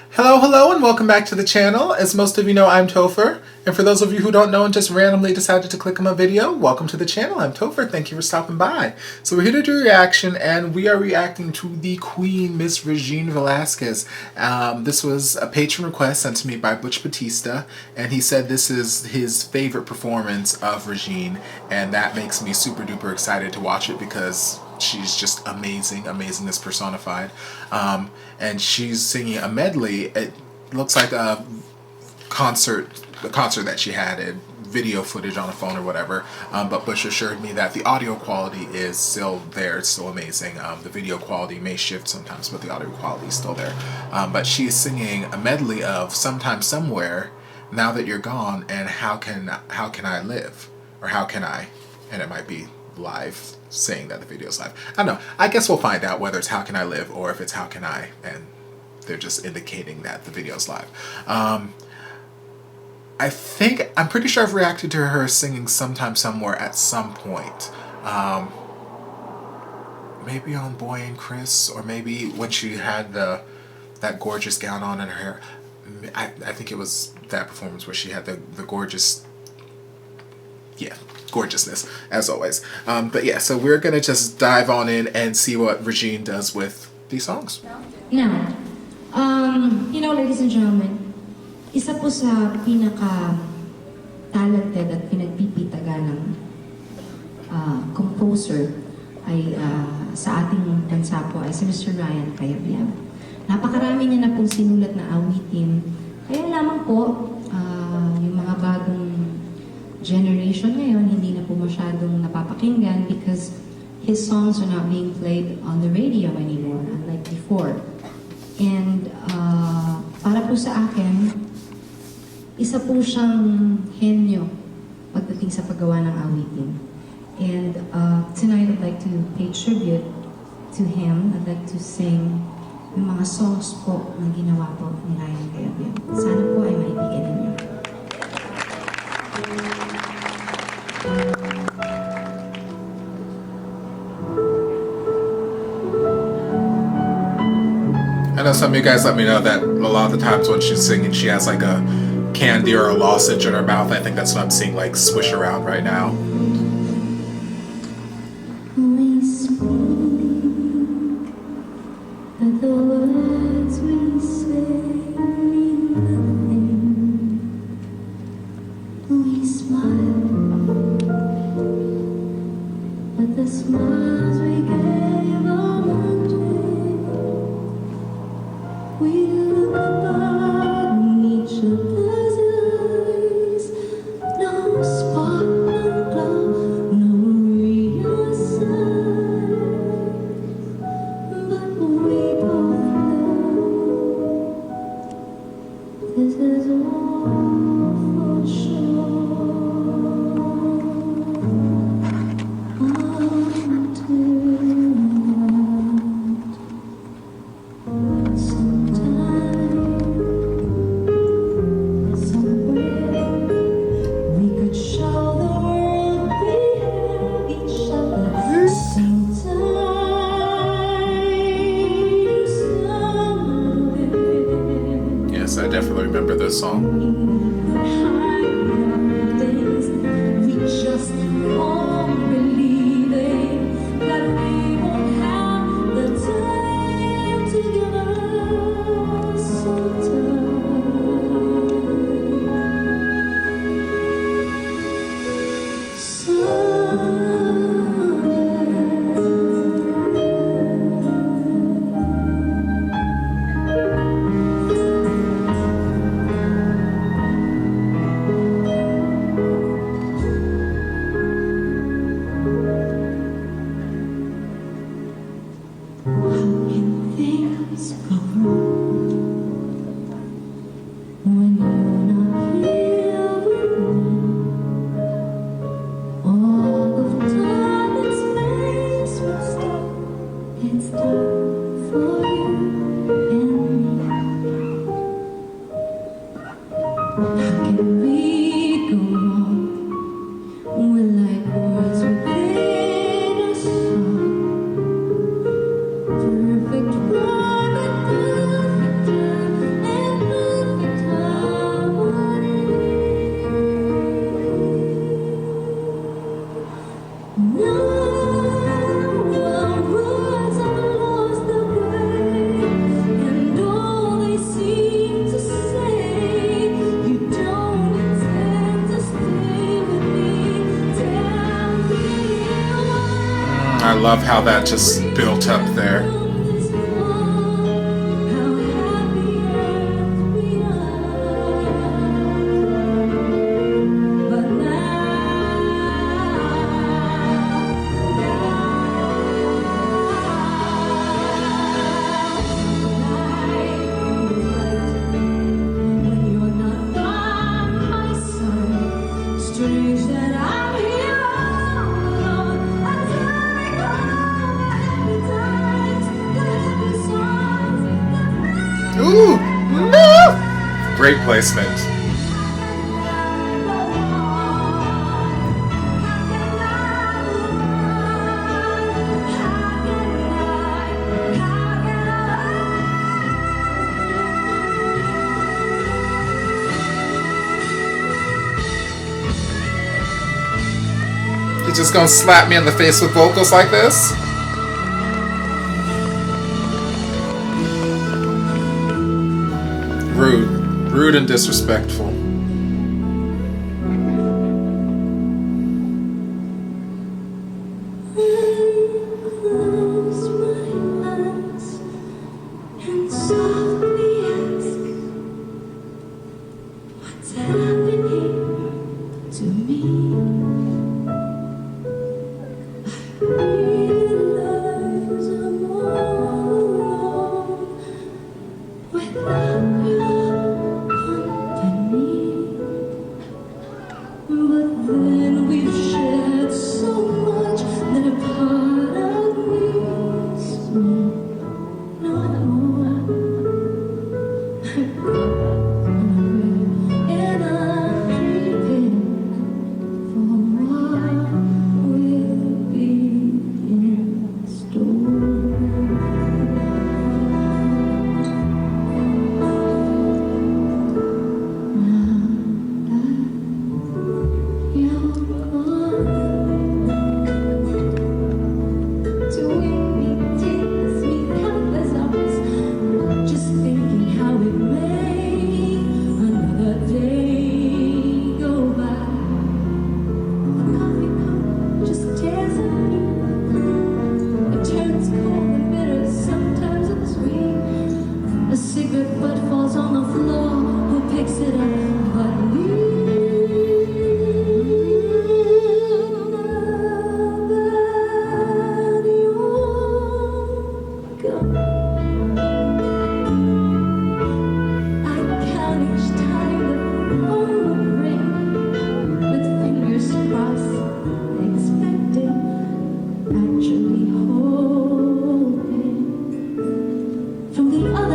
Hello, and welcome back to the channel. As most of you know, I'm Topher. And for those of you who don't know and just randomly decided to click on my video, welcome to the channel. I'm Topher. Thank you for stopping by. So we're here to do a reaction, and we are reacting to the Queen, Miss Regine Velasquez. This was a patron request sent to me by Butch Batista, and he said this is his favorite performance of Regine, and that makes me super duper excited to watch it because she's just amazing, amazingness personified. And she's singing a medley. It looks like a concert that she had, and video footage on a phone or whatever. But Bush assured me that the audio quality is still there. It's still amazing. The video quality may shift sometimes, but the audio quality is still there. But she's singing a medley of Sometime Somewhere, Now That You're Gone, and How Can I Live? Or How Can I? And it might be live, saying that the video's live. I don't know. I guess we'll find out whether it's How Can I Live or if it's How Can I, and they're just indicating that the video's live. I'm pretty sure I've reacted to her singing Sometime Somewhere at some point. Maybe on Boy and Chris, or maybe when she had that gorgeous gown on and her hair. I think it was that performance where she had the gorgeous, yeah, gorgeousness, as always. But yeah, so we're gonna just dive on in and see what Regine does with these songs. Now, ladies and gentlemen, isa po sa pinaka-talented at pinagpipitaga ng composer ay sa ating bansa po ay si Mr. Ryan Cayabyab. Napakarami niya na pong sinulat na awitin. Kaya lamang po, yung mga bagong generation ngayon, hindi na po masyadong napapakinggan because his songs are not being played on the radio anymore, unlike before. And para po sa akin, isa po siyang henyo pagdating sa paggawa ng awitin. And tonight I'd like to pay tribute to him. I'd like to sing yung mga songs po na ginawa po ni Ryan Cayabyab. Sana po ay maibigan ninyo. I know some of you guys let me know that a lot of the times when she's singing, she has like a candy or a lozenge in her mouth. I think that's what I'm seeing like swish around right now. We speak, but the words we say mean nothing. We smile, but the smiles we gave are wandering. We look upon each other's eyes, no spark, no glow, no real sign. But we both know this is all for sure. Yes, I definitely remember this song. Perfect, perfect, perfect. love how that just built up there. Ooh, no! Great placement. You're just gonna slap me in the face with vocals like this? Rude and disrespectful.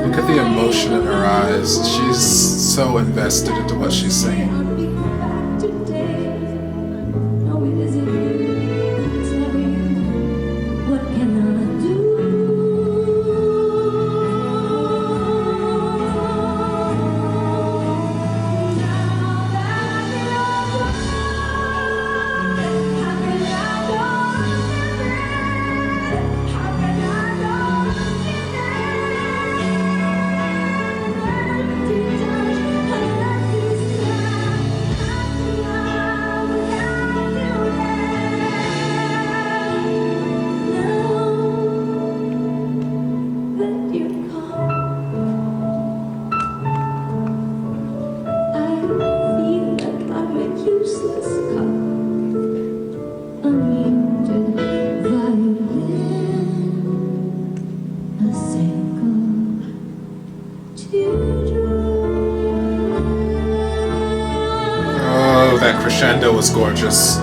Look at the emotion in her eyes. She's so invested into what she's saying. Oh, that crescendo was gorgeous.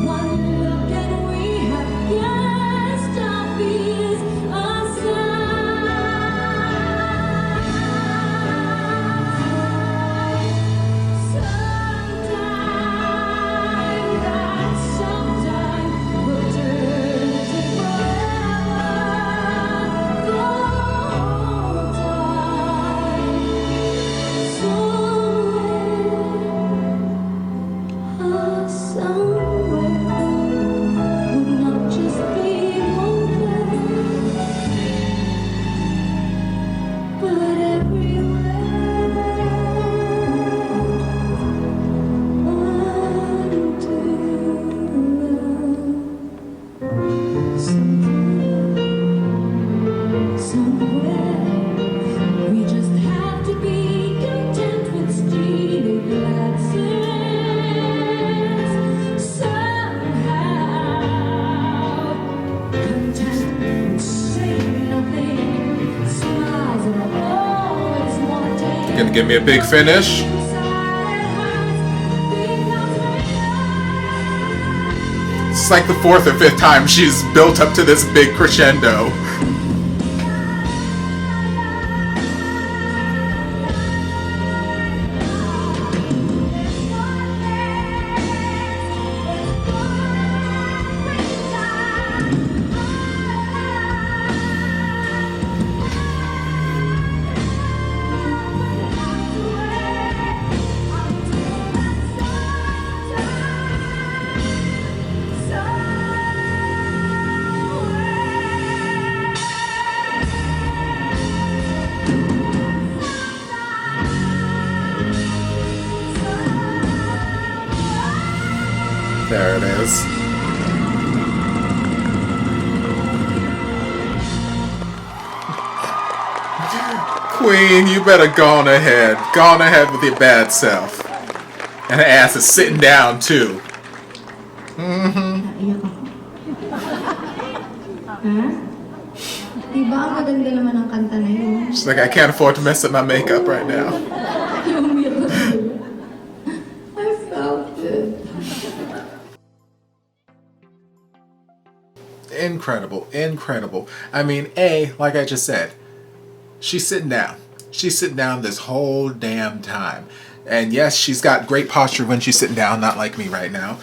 One look and we have guessed our fears are so Give me a big finish. It's like the fourth or fifth time she's built up to this big crescendo. There it is. Queen, you better go on ahead. Go on ahead with your bad self. And her ass is sitting down too. Naiyak ako. Ha? Diba ang maganda naman ang kanta na yun? She's like, I can't afford to mess up my makeup right now. I felt it. Incredible, incredible. I mean, like I just said, she's sitting down. She's sitting down this whole damn time. And yes, she's got great posture when she's sitting down, not like me right now.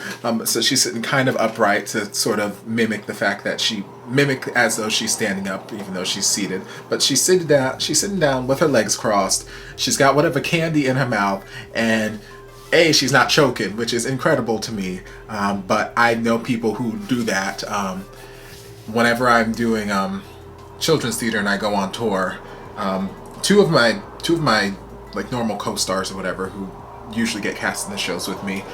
So she's sitting kind of upright to sort of mimic the fact that mimic as though she's standing up, even though she's seated. But she's sitting down with her legs crossed. She's got whatever candy in her mouth, and she's not choking, which is incredible to me. But I know people who do that. Whenever I'm doing children's theater and I go on tour, two of my like normal co-stars or whatever who usually get cast in the shows with me,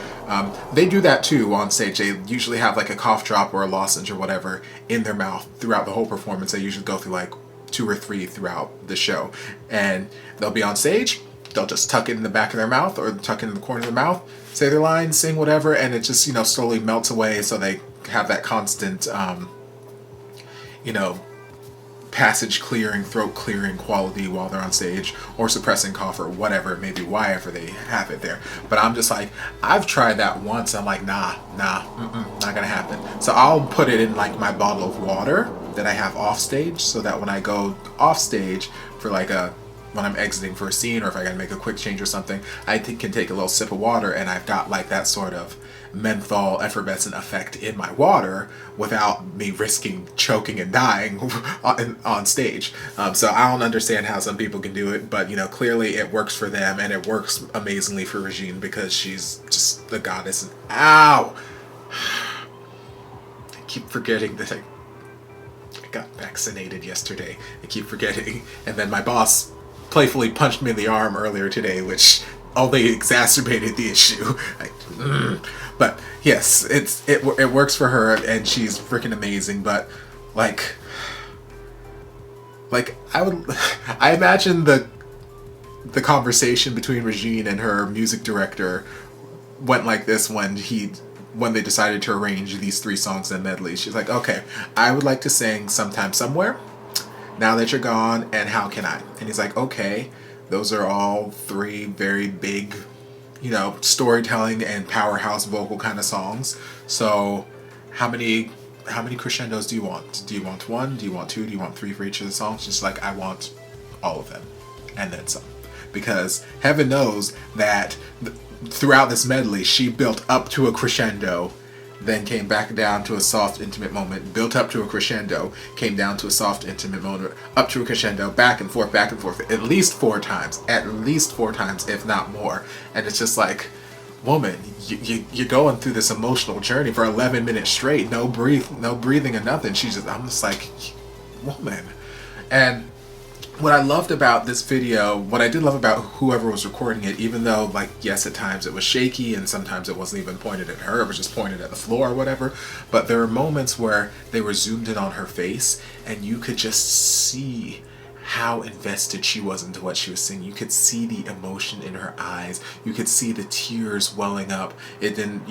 they do that too on stage. They usually have like a cough drop or a lozenge or whatever in their mouth throughout the whole performance. They usually go through like 2 or 3 throughout the show, and they'll be on stage. They'll just tuck it in the back of their mouth or tuck it in the corner of their mouth, say their lines, sing whatever, and it just slowly melts away. So they have that constant passage clearing, throat clearing quality while they're on stage, or suppressing cough or whatever it may be, why ever they have it there. But I'm just like, I've tried that once. I'm like, nah, not gonna happen. So I'll put it in like my bottle of water that I have off stage, so that when I go off stage for like when I'm exiting for a scene, or if I gotta make a quick change or something, I can take a little sip of water, and I've got like that sort of menthol effervescent effect in my water without me risking choking and dying on stage. So I don't understand how some people can do it, but clearly it works for them, and it works amazingly for Regine because she's just the goddess. And ow! I keep forgetting that I got vaccinated yesterday. I keep forgetting. And then my boss playfully punched me in the arm earlier today, which only exacerbated the issue. But yes, it works for her, and she's freaking amazing. But like I imagine the conversation between Regine and her music director went like this when they decided to arrange these 3 songs in medley. She's like, okay, I would like to sing Sometime Somewhere, Now That You're Gone, and How Can I? And he's like, okay, those are all 3 very big, storytelling and powerhouse vocal kind of songs. So how many crescendos do you want? Do you want 1? Do you want 2? Do you want 3 for each of the songs? Just like, I want all of them, and then some. Because heaven knows that throughout this medley, she built up to a crescendo, then came back down to a soft, intimate moment, built up to a crescendo, came down to a soft, intimate moment, up to a crescendo, back and forth, at least 4 times, if not more. And it's just like, woman, you're going through this emotional journey for 11 minutes straight, no breathing or nothing. I'm just like, woman. And what I loved about this video, what I did love about whoever was recording it, even though, like, yes, at times it was shaky and sometimes it wasn't even pointed at her, it was just pointed at the floor or whatever, but there were moments where they were zoomed in on her face and you could just see how invested she was into what she was singing. You could see the emotion in her eyes. You could see the tears welling up. It didn't,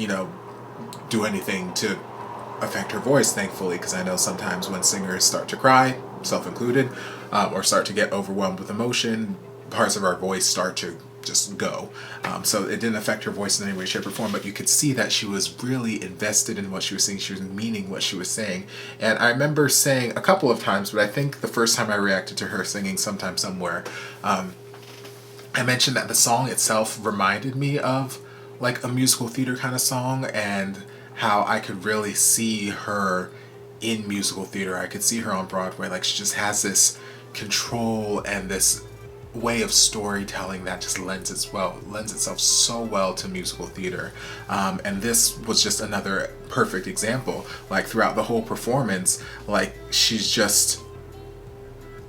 do anything to affect her voice, thankfully, because I know sometimes when singers start to cry, self included, or start to get overwhelmed with emotion, parts of our voice start to just go. So it didn't affect her voice in any way, shape, or form, but you could see that she was really invested in what she was saying. She was meaning what she was saying. And I remember saying a couple of times, but I think the first time I reacted to her singing Sometime Somewhere, I mentioned that the song itself reminded me of like a musical theater kind of song, and how I could really see her in musical theater. I could see her on Broadway. Like, she just has this control and this way of storytelling that just lends itself so well to musical theater. And this was just another perfect example. Like, throughout the whole performance, like, she's just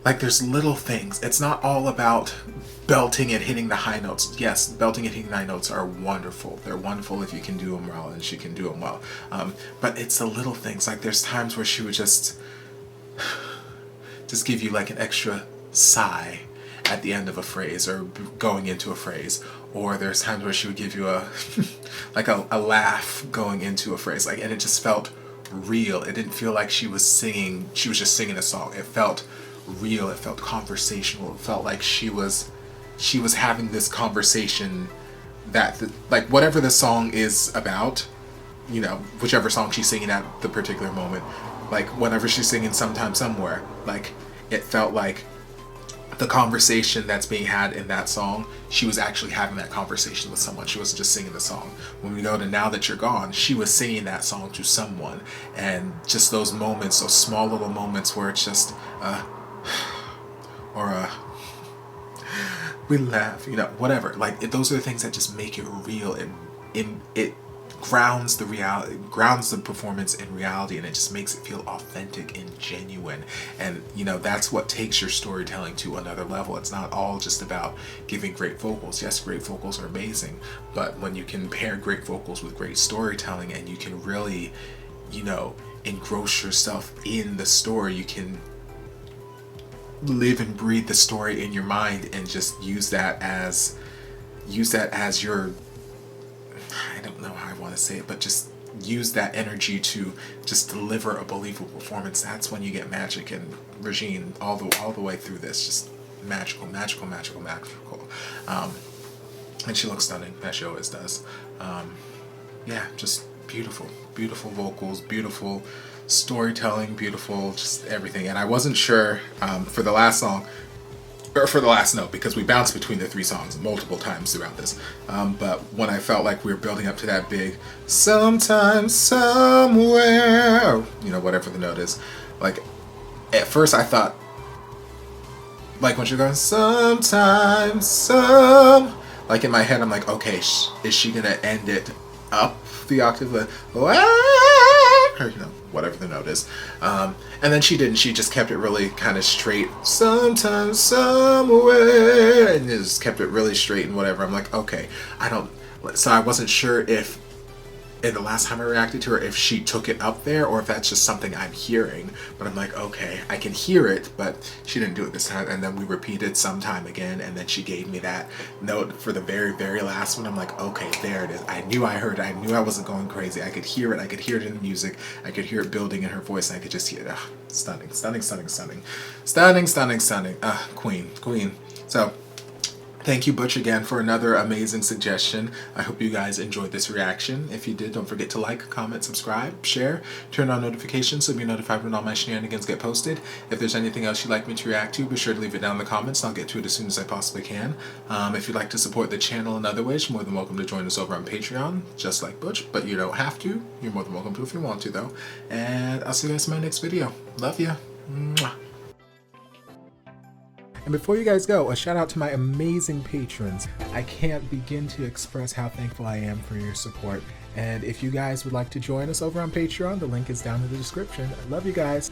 like, there's little things. It's not all about belting and hitting the high notes. Yes, belting and hitting the high notes are wonderful. They're wonderful if you can do them well, and she can do them well. But it's the little things. Like, there's times where she would just give you like an extra sigh at the end of a phrase or going into a phrase. Or there's times where she would give you a like a laugh going into a phrase. Like, and it just felt real. It didn't feel like she was singing. She was just singing a song. It felt real. It felt conversational. It felt like she was having this conversation that like, whatever the song is about, you know, whichever song she's singing at the particular moment, like whenever she's singing Sometime Somewhere, like, it felt like the conversation that's being had in that song, she was actually having that conversation with someone. She wasn't just singing the song. When we go to Now That You're Gone, she was singing that song to someone. And just those moments, those small little moments where it's just we laugh, you know, whatever. Like, those are the things that just make it real. It grounds the performance in reality, and it just makes it feel authentic and genuine. And, you know, that's what takes your storytelling to another level. It's not all just about giving great vocals. Yes, great vocals are amazing, but when you can pair great vocals with great storytelling, and you can really, you know, engross yourself in the story, you can live and breathe the story in your mind, and just use that as your, I don't know how I want to say it, but just use that energy to just deliver a believable performance. That's when you get magic. And Regine, all the way through this, just magical. And she looks stunning, as she always does. Yeah, just beautiful vocals, beautiful storytelling, beautiful, just everything. And I wasn't sure for the last song, or for the last note, because we bounced between the three songs multiple times throughout this. But when I felt like we were building up to that big Sometime Somewhere, you know, whatever the note is, like, at first I thought, like, when she's going Sometime like, in my head I'm like, okay, is she gonna end it up the octave, or, you know, whatever the note is. And then she didn't. She just kept it really kind of straight. Sometime Somewhere, and just kept it really straight and whatever. I'm like, okay, so I wasn't sure if, in the last time I reacted to her, if she took it up there, or if that's just something I'm hearing. But I'm like, okay, I can hear it, but she didn't do it this time. And then we repeated Sometime again, and then she gave me that note for the very, very last one. I'm like, okay, there it is. I knew I heard it. I knew I wasn't going crazy. I could hear it. I could hear it in the music. I could hear it building in her voice, and I could just hear it. Stunning. Queen. So, thank you, Butch, again for another amazing suggestion. I hope you guys enjoyed this reaction. If you did, don't forget to like, comment, subscribe, share, turn on notifications so you'll be notified when all my shenanigans get posted. If there's anything else you'd like me to react to, be sure to leave it down in the comments, and I'll get to it as soon as I possibly can. If you'd like to support the channel in other ways, you're more than welcome to join us over on Patreon, just like Butch, but you don't have to. You're more than welcome to if you want to, though. And I'll see you guys in my next video. Love ya. Mwah. And before you guys go, a shout out to my amazing patrons. I can't begin to express how thankful I am for your support. And if you guys would like to join us over on Patreon, the link is down in the description. I love you guys.